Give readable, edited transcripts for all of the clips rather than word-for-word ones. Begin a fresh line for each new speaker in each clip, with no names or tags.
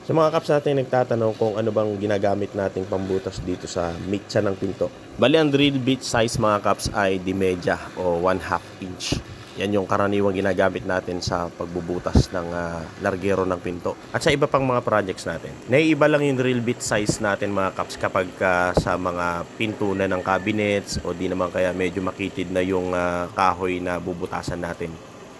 Sa mga kaps natin nagtatanong kung ano bang ginagamit nating pambutas dito sa mitsa ng pinto. Bali ang drill bit size mga kaps ay di media o 1/2 inch. Yan yung karaniwang ginagamit natin sa pagbubutas ng largero ng pinto. At sa iba pang mga projects natin. Naiiba lang yung drill bit size natin mga kaps kapag sa mga pinto na ng cabinets o di naman kaya medyo makitid na yung kahoy na bubutasan natin.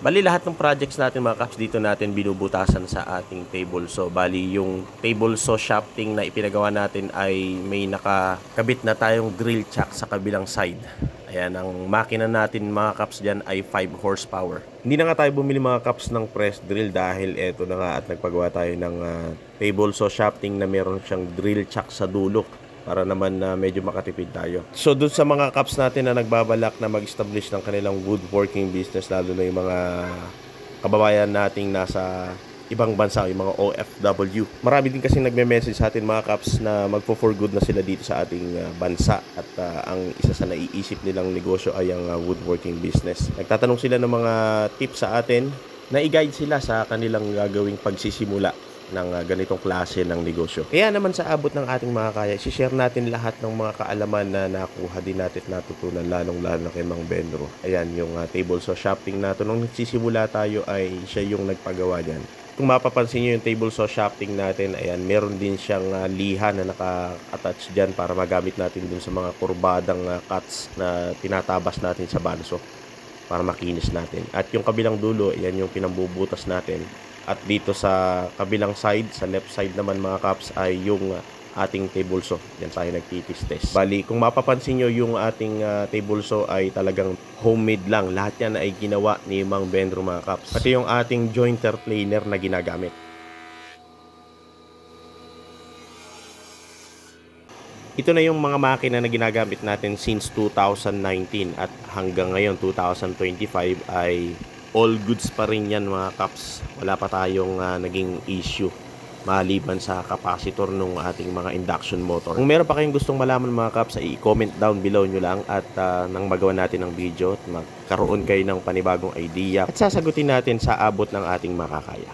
Bali lahat ng projects natin mga kaps dito natin binubutasan sa ating table saw. Bali yung table saw shafting na ipinagawa natin ay may nakakabit na tayong drill chuck sa kabilang side. Ayan, ang makina natin mga kaps dyan ay 5 horsepower. Hindi na nga tayo bumili mga kaps ng press drill dahil eto na nga at nagpagawa tayo ng table saw shafting na meron siyang drill chuck sa dulo. Para naman medyo makatipid tayo. So dun sa mga kaps natin na nagbabalak na mag-establish ng kanilang woodworking business, lalo na yung mga kababayan nating nasa ibang bansa, yung mga OFW. Marami din kasi nagme-message sa atin mga kaps na magpo-for good na sila dito sa ating bansa at ang isa sa naiisip nilang negosyo ay ang woodworking business. Nagtatanong sila ng mga tips sa atin na i-guide sila sa kanilang gagawing pagsisimula ng ganitong klase ng negosyo. Kaya naman sa abot ng ating mga kaya, i-share natin lahat ng mga kaalaman na nakuha din natin at natutunan lalong-lalo kay Mang Benro. Ayan, yung table saw shafting natin. Nung nagsisimula tayo ay siya yung nagpagawa dyan. Kung mapapansin nyo yung table saw shafting natin, ayan, meron din siyang liha na naka-attach dyan para magamit natin dun sa mga kurbadang cuts na tinatabas natin sa banso para makinis natin. At yung kabilang dulo, ayan yung pinambubutas natin. At dito sa kabilang side, sa left side naman mga kaps ay yung ating table saw. Yan tayo nagtitis-test. Bali, kung mapapansin nyo yung ating table saw ay talagang homemade lang. Lahat yan ay ginawa ni Mang Benro mga kaps. Pati yung ating jointer planer na ginagamit. Ito na yung mga makina na ginagamit natin since 2019 at hanggang ngayon 2025 ay all goods pa rin yan mga kaps. Wala pa tayong naging issue maliban sa capacitor ng ating mga induction motor. Kung meron pa kayong gustong malaman mga kaps, ay i-comment down below nyo lang at nang magawa natin ng video at magkaroon kayo ng panibagong idea at sasagutin natin sa abot ng ating makakaya.